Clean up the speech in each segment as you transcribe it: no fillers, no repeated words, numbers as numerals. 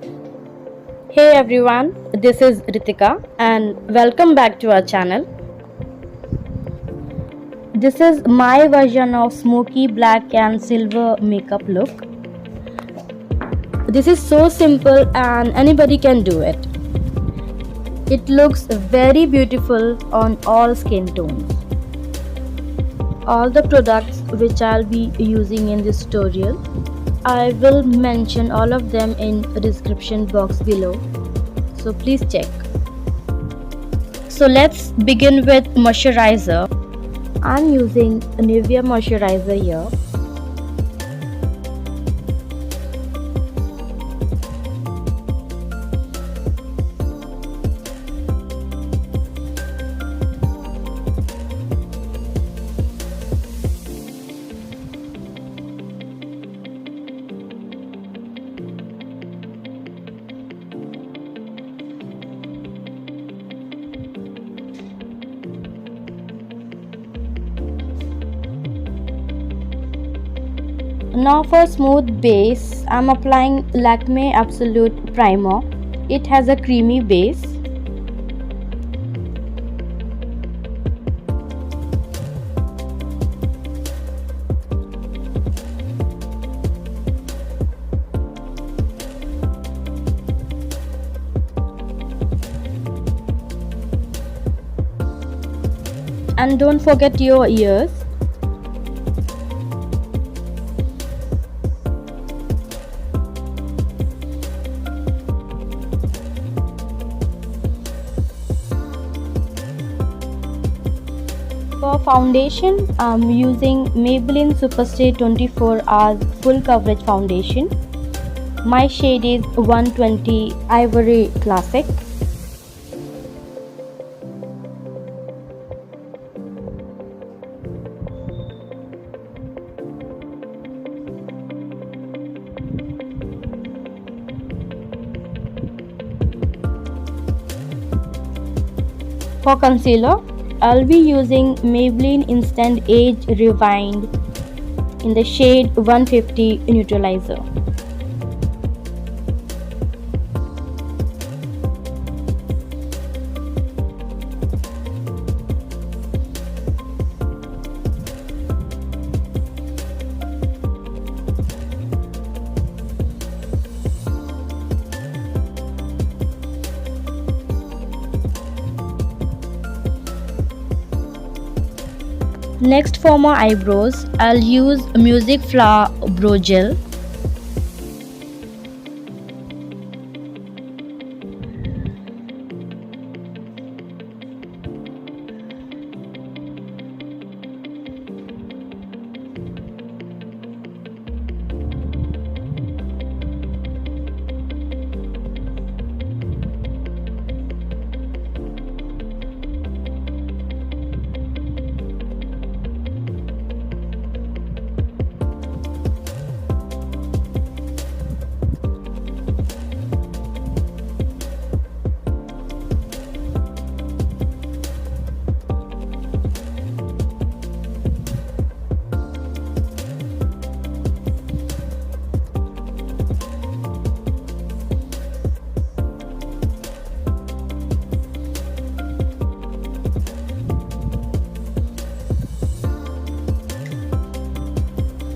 Hey everyone, this is Ritika and welcome back to our channel. This is my version of smoky black and silver makeup look. This is so simple and anybody can do it. It looks very beautiful on all skin tones. All the products which I'll be using in this tutorial, I will mention all of them in the description box below. So please check. So let's begin with moisturizer. I'm using Nivea moisturizer here. Now for smooth base, I'm applying Lakme Absolute Primer. It has a creamy base. And don't forget your ears. For foundation, I'm using Maybelline Superstay 24 Hours Full Coverage Foundation. My shade is 120 Ivory Classic. For concealer, I'll be using Maybelline Instant Age Rewind in the shade 150 Neutralizer. Next, for my eyebrows, I'll use Music Flower Brow Gel.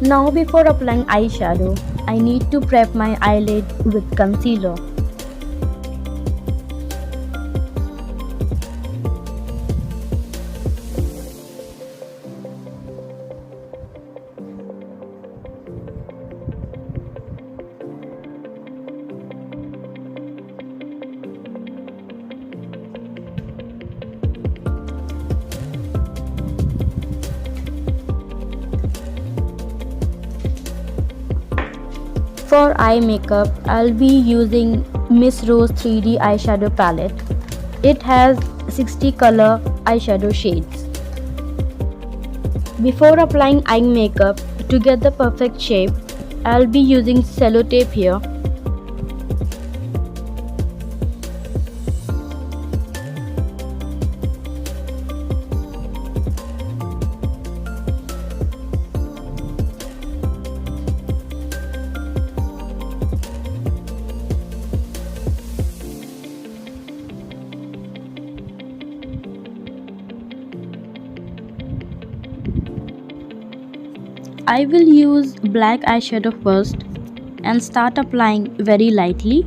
Now before applying eyeshadow, I need to prep my eyelid with concealer. For eye makeup, I'll be using Miss Rose 3D eyeshadow palette. It has 60 color eyeshadow shades. Before applying eye makeup, to get the perfect shape, I'll be using cello tape here. I will use black eyeshadow first and start applying very lightly.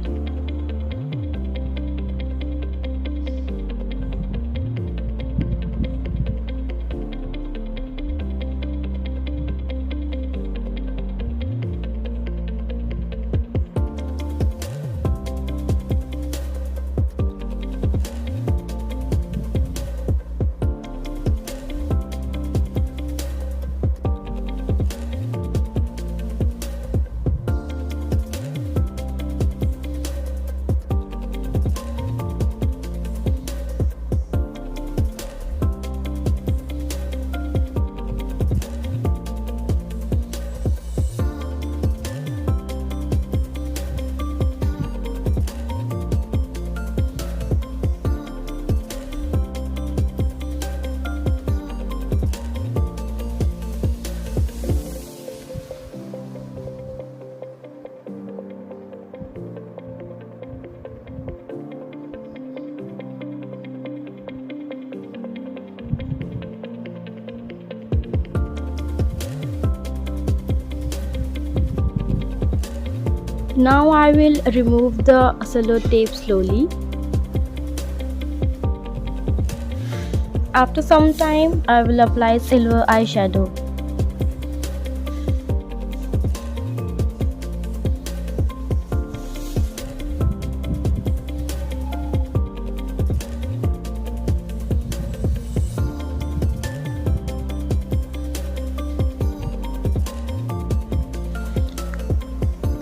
Now I will remove the sellotape slowly. After some time, I will apply silver eyeshadow.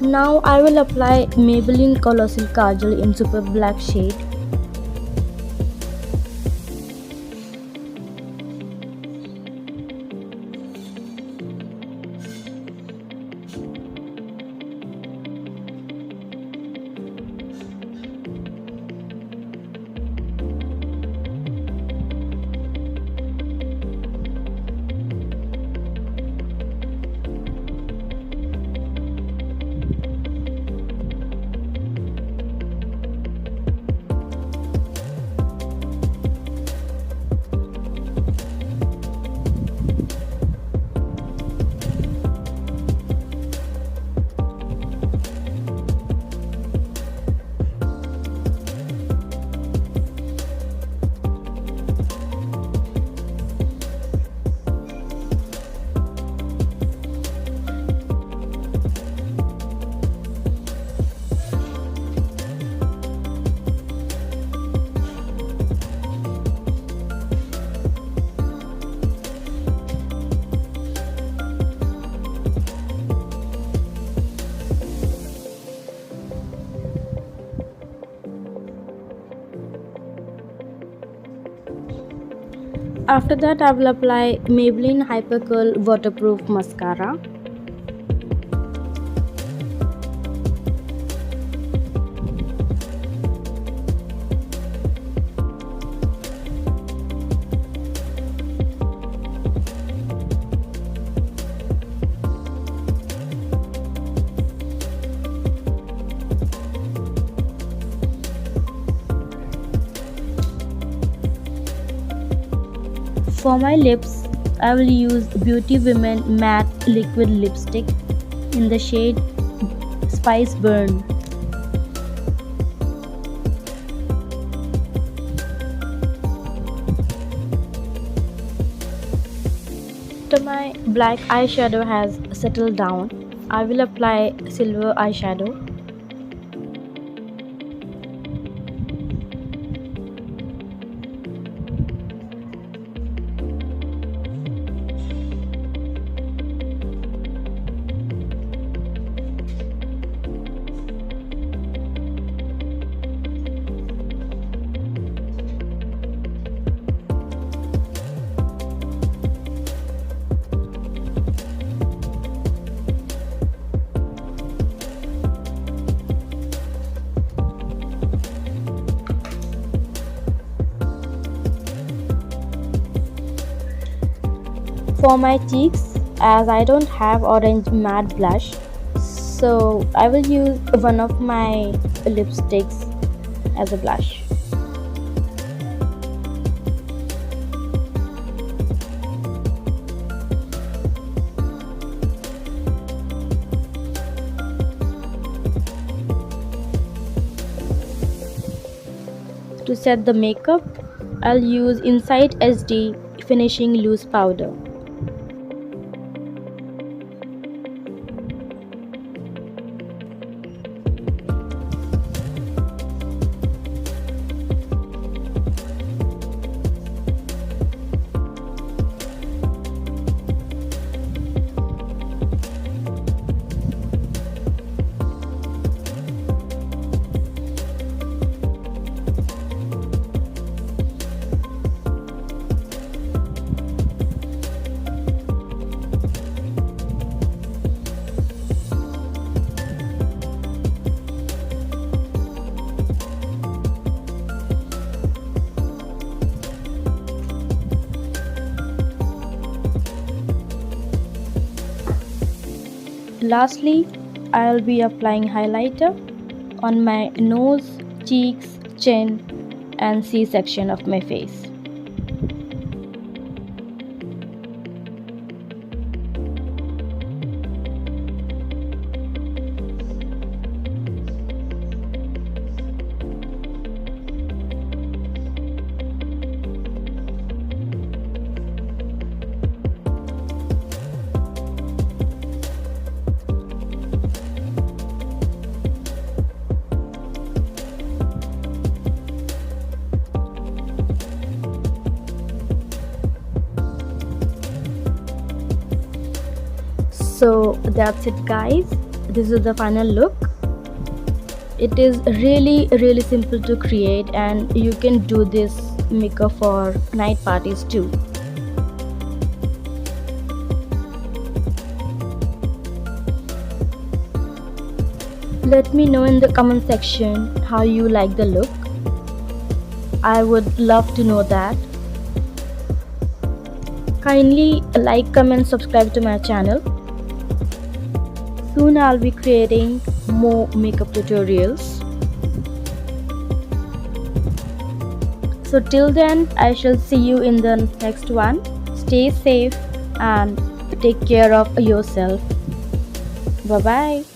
Now I will apply Maybelline Colossal Kajal in super black shade. After that, I will apply Maybelline Hypercurl Waterproof Mascara. For my lips, I will use Beauty Women Matte Liquid Lipstick in the shade Spice Burn. After my black eyeshadow has settled down, I will apply silver eyeshadow. For my cheeks, as I don't have orange matte blush, so I will use one of my lipsticks as a blush. To set the makeup, I'll use Insight SD Finishing Loose Powder. Lastly, I'll be applying highlighter on my nose, cheeks, chin, and C-section of my face. So that's it, guys. This is the final look. It is really simple to create, and you can do this makeup for night parties too. Let me know in the comment section how you like the look. I would love to know that. Kindly like, comment, subscribe to my channel. Soon I'll be creating more makeup tutorials. So till then, I shall see you in the next one. Stay safe and take care of yourself. Bye bye.